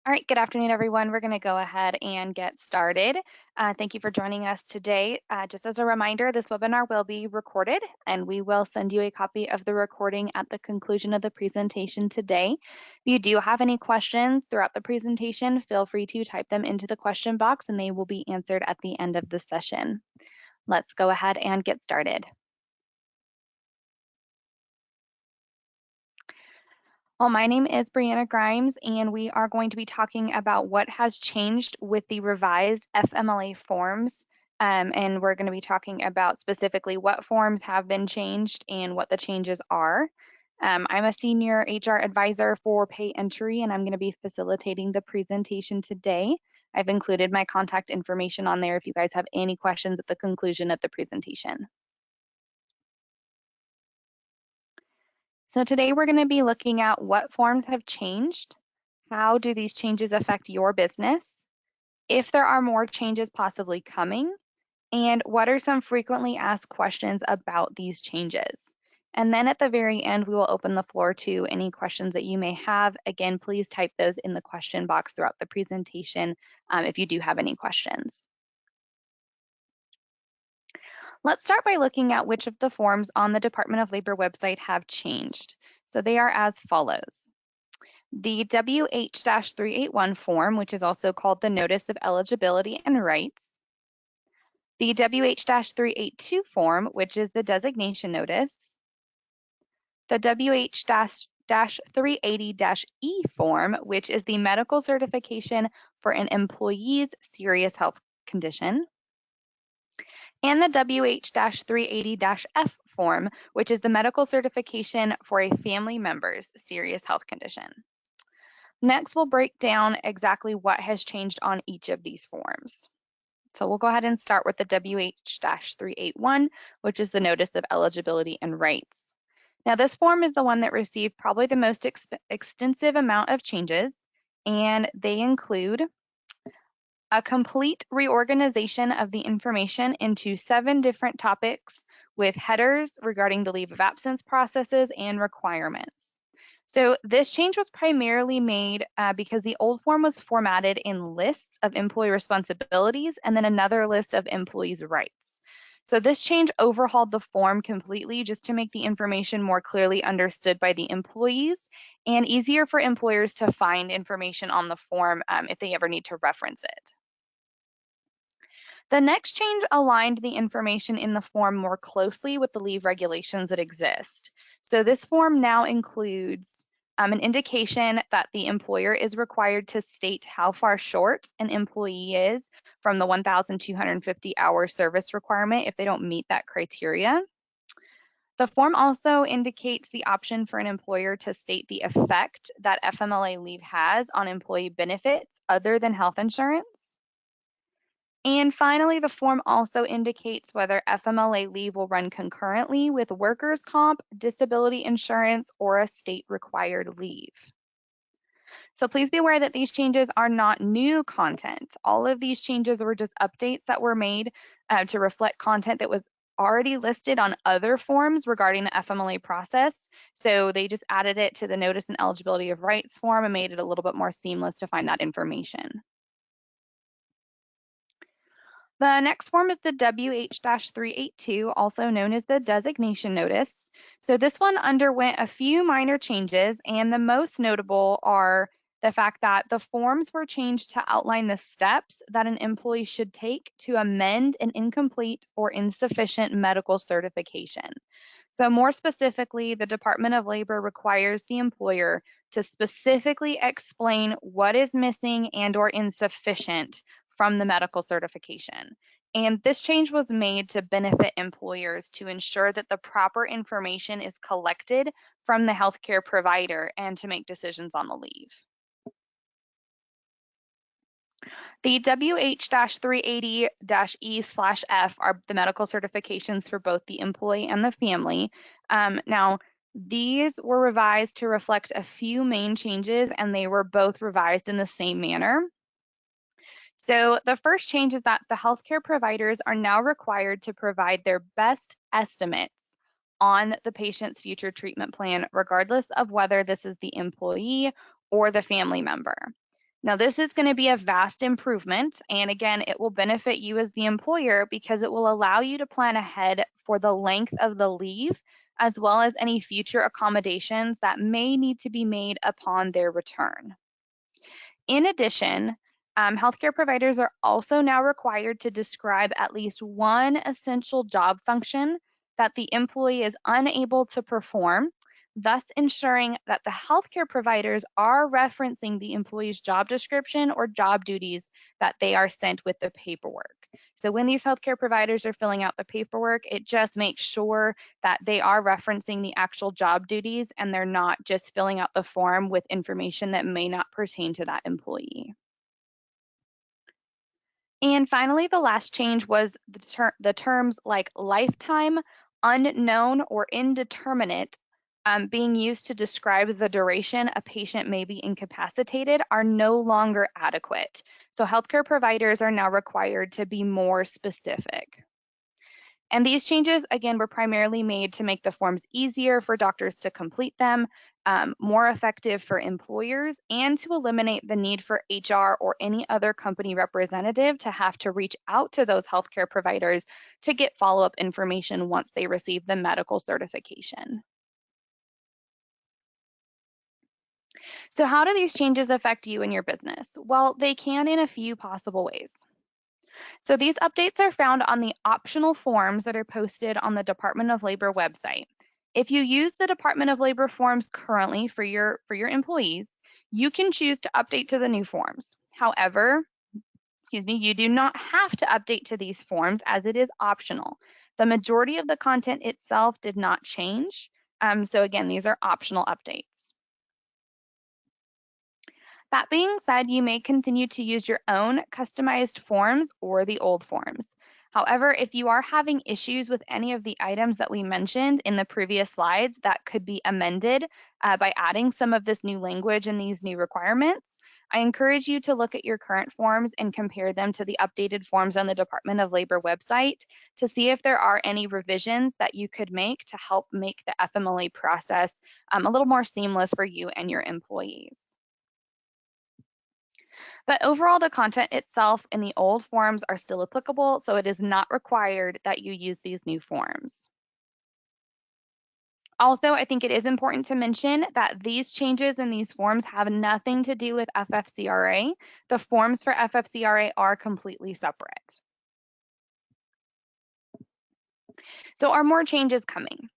All right, good afternoon, everyone. We're going to go ahead and get started. Thank you for joining us today. Just as a reminder, this webinar will be recorded and we will send you a copy of the recording at the conclusion of the presentation today. If you do have any questions throughout the presentation, feel free to type them into the question box and they will be answered at the end of the session. Let's go ahead and get started. Well, my name is Brianna Grimes, and we are going to be talking about what has changed with the revised FMLA forms. And we're going to be talking about specifically what forms have been changed and what the changes are. I'm a senior HR advisor for Pay Entry, and I'm going to be facilitating the presentation today. I've included my contact information on there if you guys have any questions at the conclusion of the presentation. So today we're going to be looking at what forms have changed, how do these changes affect your business, if there are more changes possibly coming, and what are some frequently asked questions about these changes. And then at the very end, we will open the floor to any questions that you may have. Again, please type those in the question box throughout the presentation if you do have any questions. Let's start by looking at which of the forms on the Department of Labor website have changed. So they are as follows. The WH-381 form, which is also called the Notice of Eligibility and Rights. The WH-382 form, which is the Designation Notice. The WH-380-E form, which is the Medical Certification for an Employee's Serious Health Condition. And the WH-380-F form, which is the medical certification for a family member's serious health condition. Next, we'll break down exactly what has changed on each of these forms. So we'll go ahead and start with the WH-381, which is the Notice of Eligibility and Rights. Now, this form is the one that received probably the most extensive amount of changes, and they include a complete reorganization of the information into 7 different topics with headers regarding the leave of absence processes and requirements. So this change was primarily made because the old form was formatted in lists of employee responsibilities and then another list of employees' rights. So this change overhauled the form completely just to make the information more clearly understood by the employees and easier for employers to find information on the form if they ever need to reference it. The next change aligned the information in the form more closely with the leave regulations that exist. So this form now includes an indication that the employer is required to state how far short an employee is from the 1,250 hour service requirement if they don't meet that criteria. The form also indicates the option for an employer to state the effect that FMLA leave has on employee benefits other than health insurance. And finally, the form also indicates whether FMLA leave will run concurrently with workers' comp, disability insurance, or a state-required leave. So please be aware that these changes are not new content. All of these changes were just updates that were made to reflect content that was already listed on other forms regarding the FMLA process. So they just added it to the Notice and Eligibility of Rights form and made it a little bit more seamless to find that information. The next form is the WH-382, also known as the Designation Notice. So this one underwent a few minor changes, and the most notable are the fact that the forms were changed to outline the steps that an employee should take to amend an incomplete or insufficient medical certification. So more specifically, the Department of Labor requires the employer to specifically explain what is missing and or insufficient from the medical certification. And this change was made to benefit employers to ensure that the proper information is collected from the healthcare provider and to make decisions on the leave. The WH-380-E/F are the medical certifications for both the employee and the family. Now, these were revised to reflect a few main changes, and they were both revised in the same manner. So the first change is that the healthcare providers are now required to provide their best estimates on the patient's future treatment plan, regardless of whether this is the employee or the family member. Now, this is going to be a vast improvement, and again, it will benefit you as the employer because it will allow you to plan ahead for the length of the leave, as well as any future accommodations that may need to be made upon their return. In addition, healthcare providers are also now required to describe at least one essential job function that the employee is unable to perform, thus ensuring that the healthcare providers are referencing the employee's job description or job duties that they are sent with the paperwork. So when these healthcare providers are filling out the paperwork, it just makes sure that they are referencing the actual job duties and they're not just filling out the form with information that may not pertain to that employee. And finally, the last change was the terms like lifetime, unknown, or indeterminate being used to describe the duration a patient may be incapacitated are no longer adequate. So healthcare providers are now required to be more specific. And these changes, again, were primarily made to make the forms easier for doctors to complete them, more effective for employers, and to eliminate the need for HR or any other company representative to have to reach out to those healthcare providers to get follow-up information once they receive the medical certification. So how do these changes affect you and your business? Well, they can in a few possible ways. So these updates are found on the optional forms that are posted on the Department of Labor website. If you use the Department of Labor forms currently for your employees, you can choose to update to the new forms. However, you do not have to update to these forms as it is optional. The majority of the content itself did not change. So again, these are optional updates. That being said, you may continue to use your own customized forms or the old forms. However, if you are having issues with any of the items that we mentioned in the previous slides that could be amended by adding some of this new language and these new requirements, I encourage you to look at your current forms and compare them to the updated forms on the Department of Labor website to see if there are any revisions that you could make to help make the FMLA process a little more seamless for you and your employees. But overall, the content itself in the old forms are still applicable, so it is not required that you use these new forms. Also, I think it is important to mention that these changes in these forms have nothing to do with FFCRA. The forms for FFCRA are completely separate. So are more changes coming?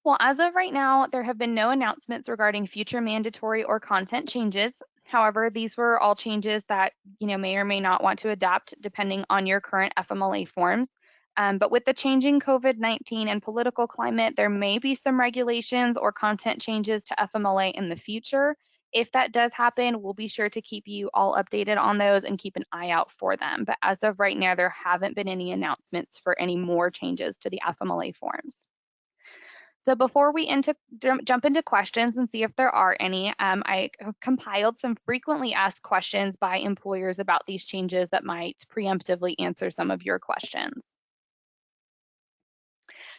Well, as of right now, there have been no announcements regarding future mandatory or content changes. However, these were all changes that may or may not want to adapt depending on your current FMLA forms. But with the changing COVID-19 and political climate, there may be some regulations or content changes to FMLA in the future. If that does happen, we'll be sure to keep you all updated on those and keep an eye out for them. But as of right now, there haven't been any announcements for any more changes to the FMLA forms. So before we jump into questions and see if there are any, I compiled some frequently asked questions by employers about these changes that might preemptively answer some of your questions.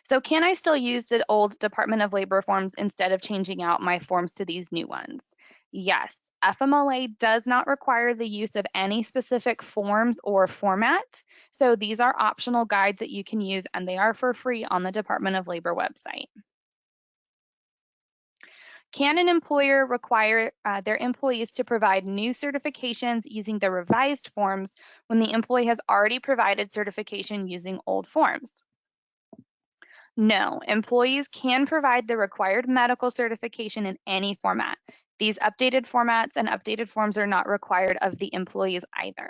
So can I still use the old Department of Labor forms instead of changing out my forms to these new ones? Yes, FMLA does not require the use of any specific forms or format. So these are optional guides that you can use and they are for free on the Department of Labor website. Can an employer require their employees to provide new certifications using the revised forms when the employee has already provided certification using old forms? No, employees can provide the required medical certification in any format. These updated formats and updated forms are not required of the employees either.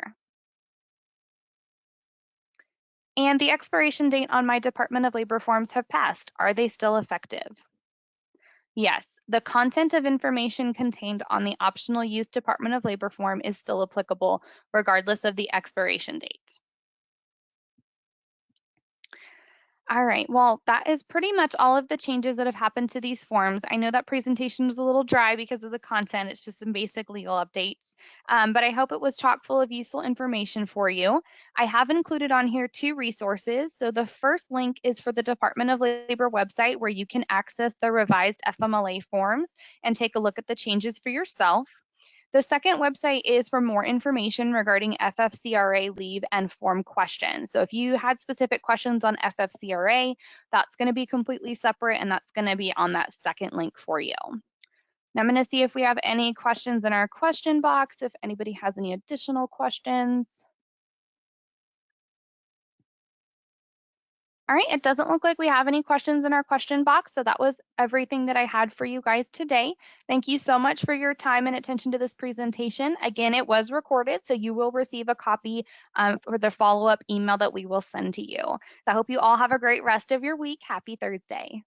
And the expiration date on my Department of Labor forms have passed. Are they still effective? Yes, the content of information contained on the optional use Department of Labor form is still applicable regardless of the expiration date. All right, well, that is pretty much all of the changes that have happened to these forms. I know that presentation was a little dry because of the content. It's just some basic legal updates, but I hope it was chock full of useful information for you. I have included on here 2 resources. So the first link is for the Department of Labor website where you can access the revised FMLA forms and take a look at the changes for yourself. The second website is for more information regarding FFCRA leave and form questions. So if you had specific questions on FFCRA, that's going to be completely separate, and that's going to be on that second link for you. Now I'm going to see if we have any questions in our question box, if anybody has any additional questions. All right, it doesn't look like we have any questions in our question box, so that was everything that I had for you guys today. Thank you so much for your time and attention to this presentation. Again, it was recorded, so you will receive a copy for the follow-up email that we will send to you. So I hope you all have a great rest of your week. Happy Thursday.